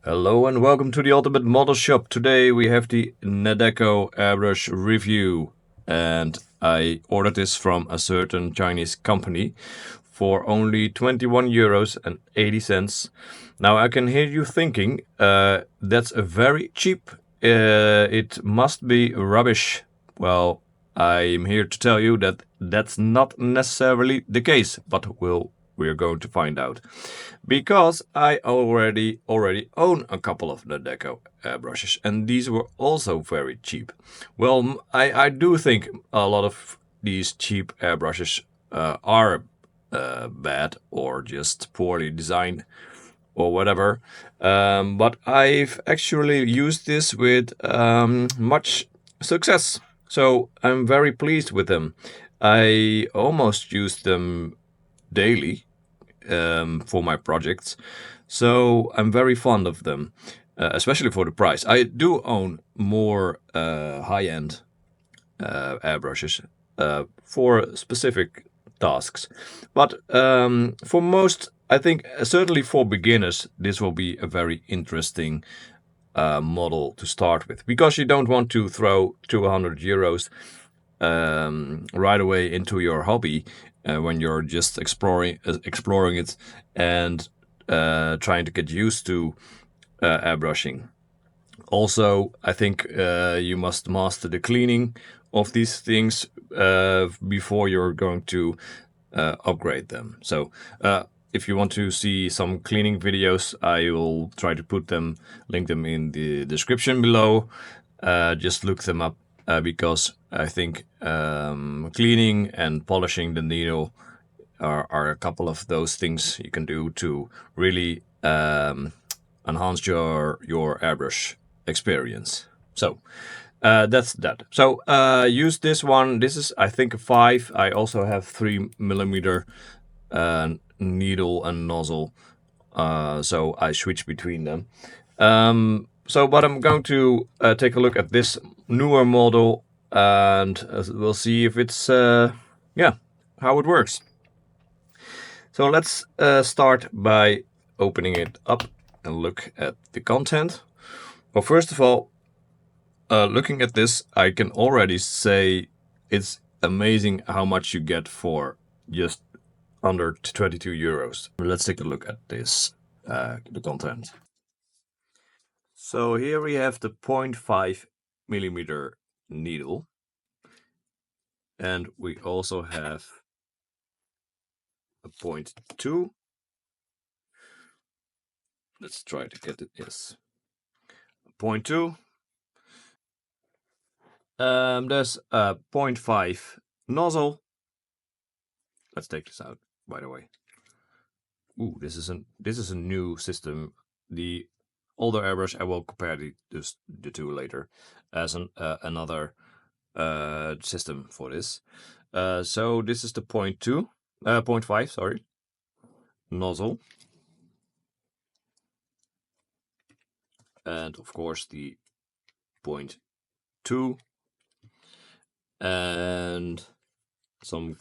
Hello and welcome to the Ultimate Model Shop. Today we have the Nedeco Airbrush review, and I ordered this from a certain Chinese company for only 21 euros and 80 cents. Now I can hear you thinking, that's a very cheap. It must be rubbish. Well, I'm here to tell you that that's not necessarily the case, but we're going to find out. Because I already own a couple of Nedeco brushes, and these were also very cheap. Well, I do think a lot of these cheap airbrushes are bad or just poorly designed or whatever. But I've actually used this with much success. So I'm very pleased with them. I almost use them daily for my projects. So I'm very fond of them, especially for the price. I do own more high-end airbrushes for specific tasks. But for most, I think certainly for beginners, this will be a very interesting model to start with, because you don't want to throw 200 euros right away into your hobby when you're just exploring it and trying to get used to airbrushing. Also, I think you must master the cleaning of these things before you're going to upgrade them. So, if you want to see some cleaning videos, I will try to link them in the description below. Just look them up because I think cleaning and polishing the needle are a couple of those things you can do to really enhance your airbrush experience. So that's that. So use this one. This is, I think, a 5. I also have 3mm needle and nozzle, so I switch between them. But I'm going to take a look at this newer model, and we'll see if it's how it works. So let's start by opening it up and look at the content. Well, first of all, looking at this, I can already say it's amazing how much you get for just under 22 euros. Let's take a look at this, the content. So here we have the 0.5mm needle, and we also have a 0.2. Let's try to get it. Yes, 0.2. There's a 0.5 nozzle. Let's take this out, by the way. Ooh, this is a new system. The older airbrush, I will compare the two later as another system for this. So this is the 0.5, sorry, nozzle, and of course the 0.2 and some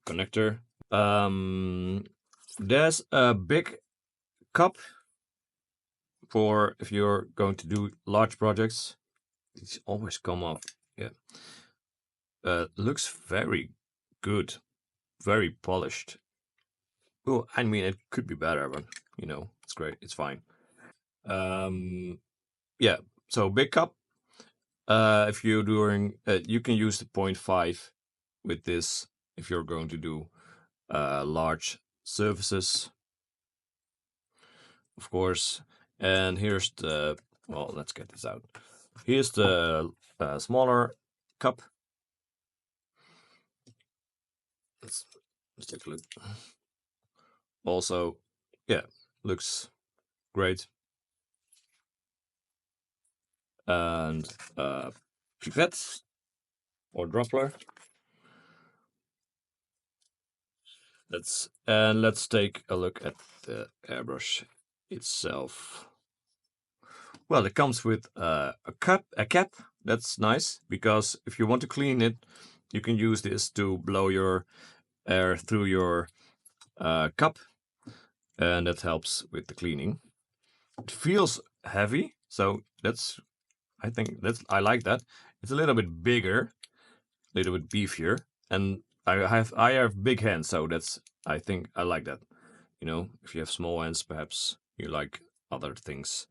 connector. There's a big cup for if you're going to do large projects. These always come off. Yeah. Looks very good, very polished. Oh, I mean, it could be better, but it's great. It's fine. Yeah. So big cup. If you're doing, you can use the 0.5 with this if you're going to do large surfaces, of course. And here's the, well, let's get this out. Here's the smaller cup. Let's take a look. Also, yeah, looks great. And pipette or dropper. Let's take a look at the airbrush itself. Well, it comes with a cap. That's nice, because if you want to clean it, you can use this to blow your air through your cup, and that helps with the cleaning. It feels heavy, so I like that. It's a little bit bigger, a little bit beefier, and I have big hands, so I think I like that. You know, if you have small hands, perhaps you like other things.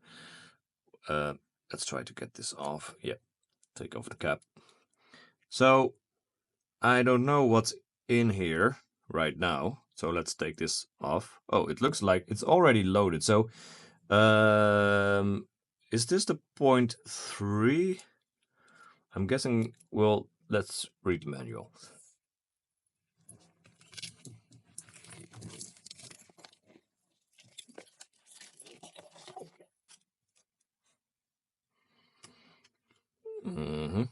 Let's try to get this off. Yeah, take off the cap. So I don't know what's in here right now. So let's take this off. Oh, it looks like it's already loaded. So is this the 0.3? I'm guessing, well, let's read the manual. Mm-hmm.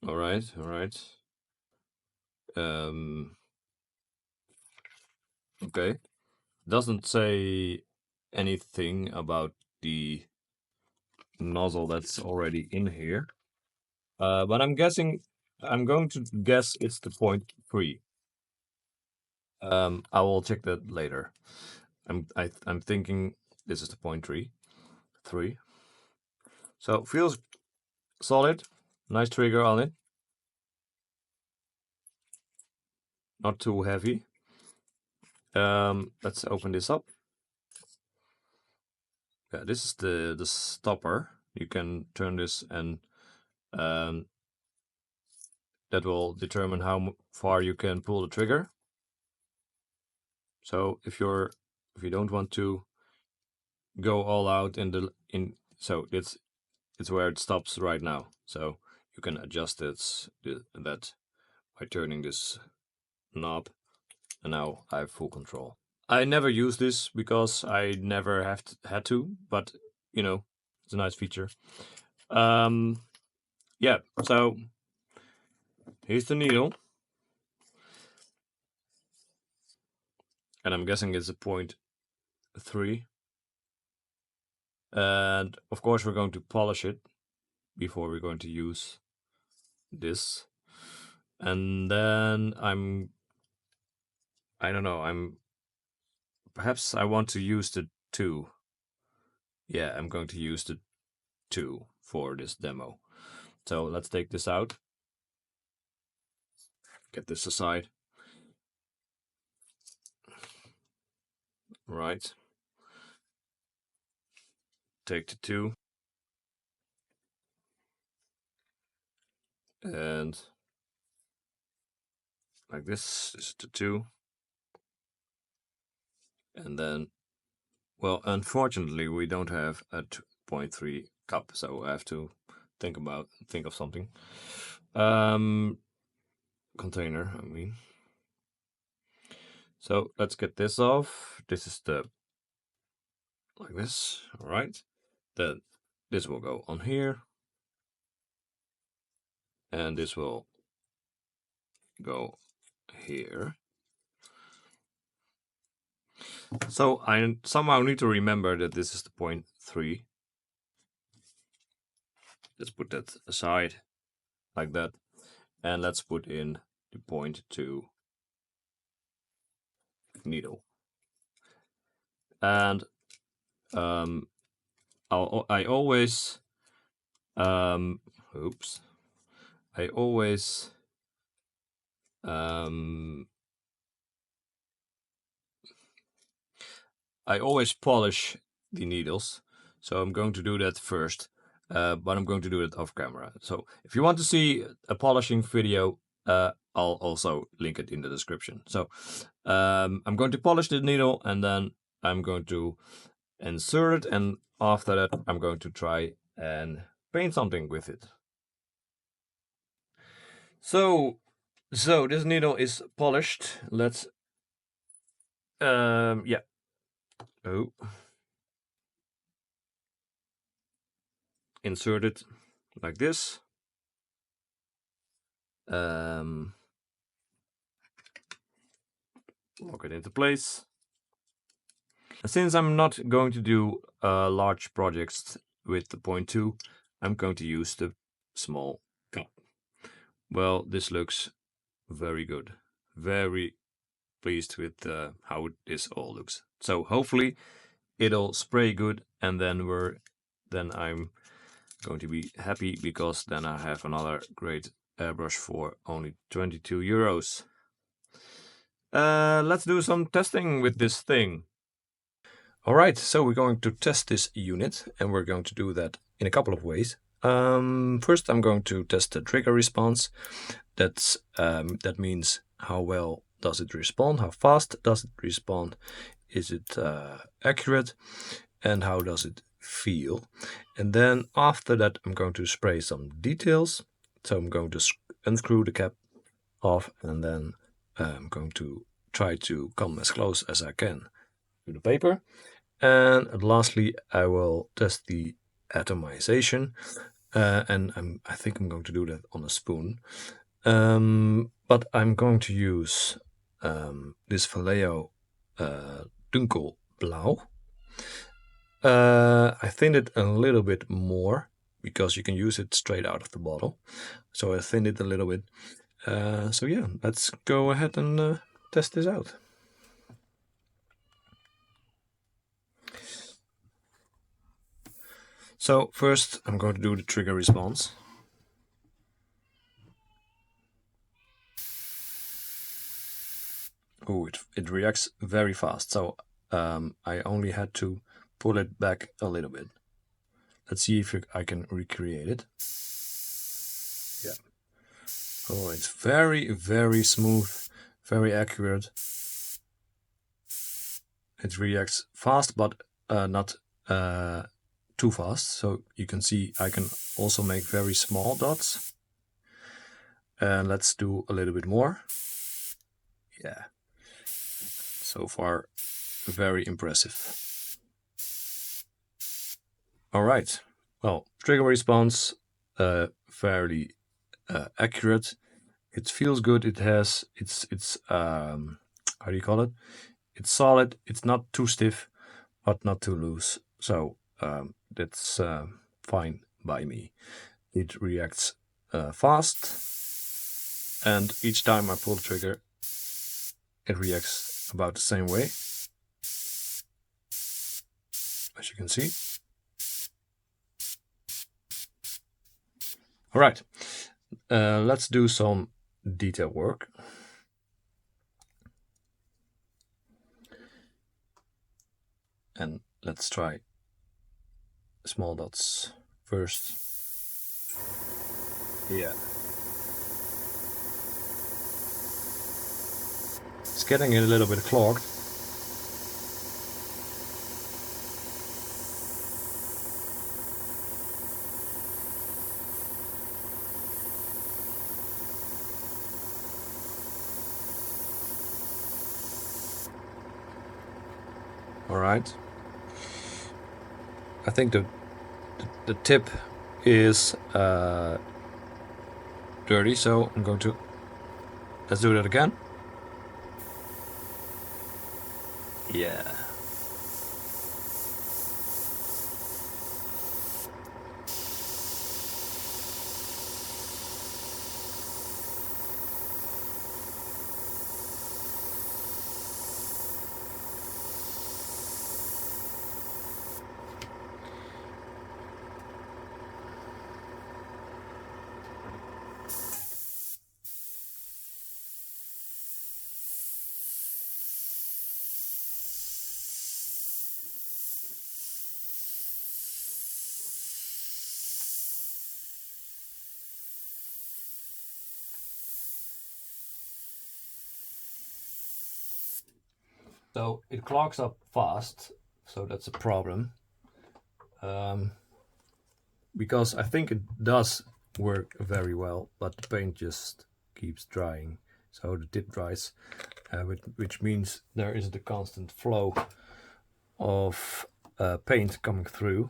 All right, all right. Okay. Doesn't say anything about the nozzle that's already in here. But I'm going to guess it's the 0.3. I will check that later. I'm thinking this is the 0.3. So feels solid. Nice trigger on it. Not too heavy. Let's open this up. Yeah, this is the stopper. You can turn this, and that will determine how far you can pull the trigger. So if you don't want to go all out so it's where it stops right now. So you can adjust that by turning this knob, and now I have full control. I never use this because I never had to, but you know, it's a nice feature. Yeah, so here's the needle, and I'm guessing it's a 0.3. And of course we're going to polish it before we're going to use this. And then I don't know, perhaps I want to use the 2. Yeah, I'm going to use the 2 for this demo. So let's take this out. Get this aside. Right. Take the 2. And like this is the 2. And then, well, unfortunately we don't have a 0.3 cup, so I have to think of something. Container, I mean. So let's get this off. This is like this, all right? Then this will go on here, and this will go here. So I somehow need to remember that this is the 0.3. Let's put that aside like that, and let's put in the 0.2 needle. And I always oops, I always polish the needles, so I'm going to do that first, but I'm going to do it off camera. So if you want to see a polishing video, I'll also link it in the description. So I'm going to polish the needle, and then I'm going to insert it, and after that I'm going to try and paint something with it. So this needle is polished. Let's yeah. Oh. Insert it like this. Lock it into place. Since I'm not going to do large projects with the 0.2, I'm going to use the small cup. Well, this looks very good. Very pleased with how this all looks. So hopefully it'll spray good, and then I'm going to be happy, because then I have another great airbrush for only 22 euros. Let's do some testing with this thing. Alright, so we're going to test this unit, and we're going to do that in a couple of ways. First, I'm going to test the trigger response. That means how well does it respond, how fast does it respond, is it accurate, and how does it feel. And then after that, I'm going to spray some details. So I'm going to unscrew the cap off, and then I'm going to try to come as close as I can to the paper. And lastly, I will test the atomization, and I think I'm going to do that on a spoon. But I'm going to use this Vallejo Dunkelblauw. I thinned it a little bit more, because you can use it straight out of the bottle. So I thinned it a little bit. So yeah, let's go ahead and test this out. So first I'm going to do the trigger response. Oh, it reacts very fast. So I only had to pull it back a little bit. Let's see if I can recreate it. Yeah. Oh, it's very, very smooth, very accurate. It reacts fast, but not too fast. So you can see I can also make very small dots. And let's do a little bit more. Yeah. So far, very impressive. All right. Well, trigger response, fairly accurate. It feels good. It's how do you call it? It's solid. It's not too stiff, but not too loose. So that's fine by me. It reacts fast, and each time I pull the trigger, it reacts about the same way, as you can see. All right, let's do some detail work. And let's try small dots first. Yeah. It's getting a little bit clogged. All right. I think the tip is dirty, so I'm going to, let's do that again. Yeah. So it clogs up fast, so that's a problem. Because I think it does work very well, but the paint just keeps drying. So the tip dries, which means there isn't a constant flow of paint coming through.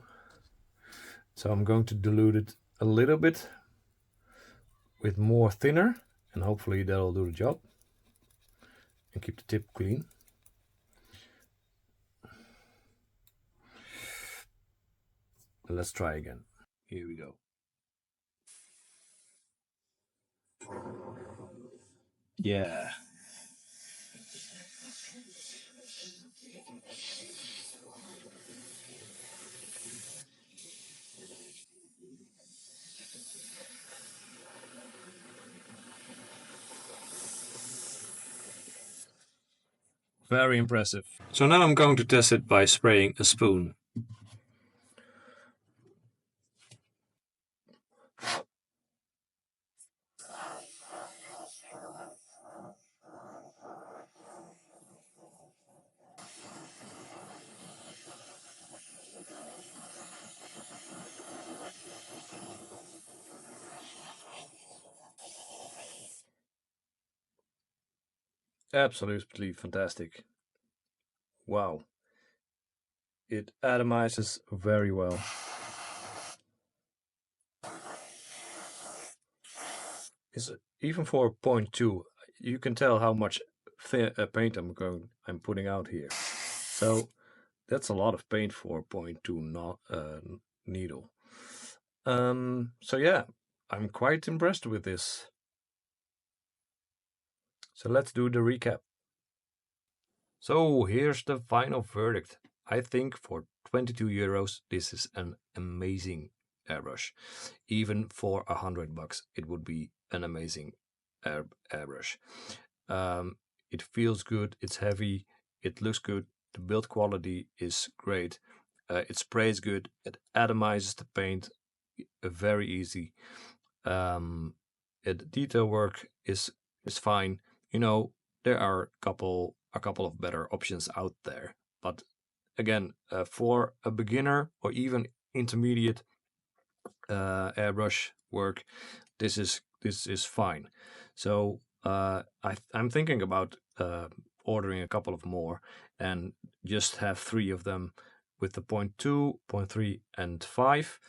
So I'm going to dilute it a little bit with more thinner, and hopefully that'll do the job and keep the tip clean. And let's try again. Here we go. Yeah. Very impressive. So now I'm going to test it by spraying a spoon. Absolutely fantastic. Wow. It atomizes very well. Is even for 0.2, you can tell how much paint I'm putting out here. So that's a lot of paint for 0.2 needle. So yeah, I'm quite impressed with this. So let's do the recap. So here's the final verdict. I think for 22 euros, this is an amazing airbrush. Even for $100, it would be an amazing airbrush. It feels good, it's heavy, it looks good, the build quality is great, it sprays good, it atomizes the paint very easy. The detail work is fine. You know, there are a couple of better options out there, but again, for a beginner or even intermediate airbrush work, this is fine. So I'm thinking about ordering a couple of more and just have 3 of them with the 0.2, 0.3, and 5.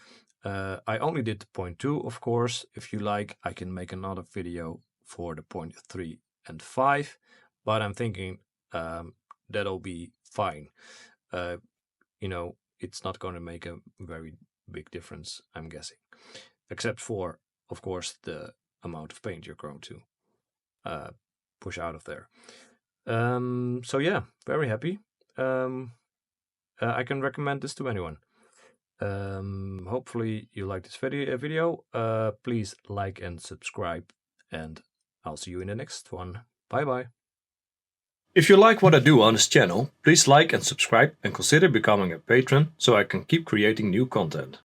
I only did the 0.2, of course. If you like, I can make another video for the 0.3 and 5, but I'm thinking that'll be fine. You know, it's not going to make a very big difference, I'm guessing, except for, of course, the amount of paint you're going to push out of there. So yeah, very happy. I can recommend this to anyone. Hopefully you like this video. Please like and subscribe, and I'll see you in the next one. Bye bye. If you like what I do on this channel, please like and subscribe and consider becoming a patron so I can keep creating new content.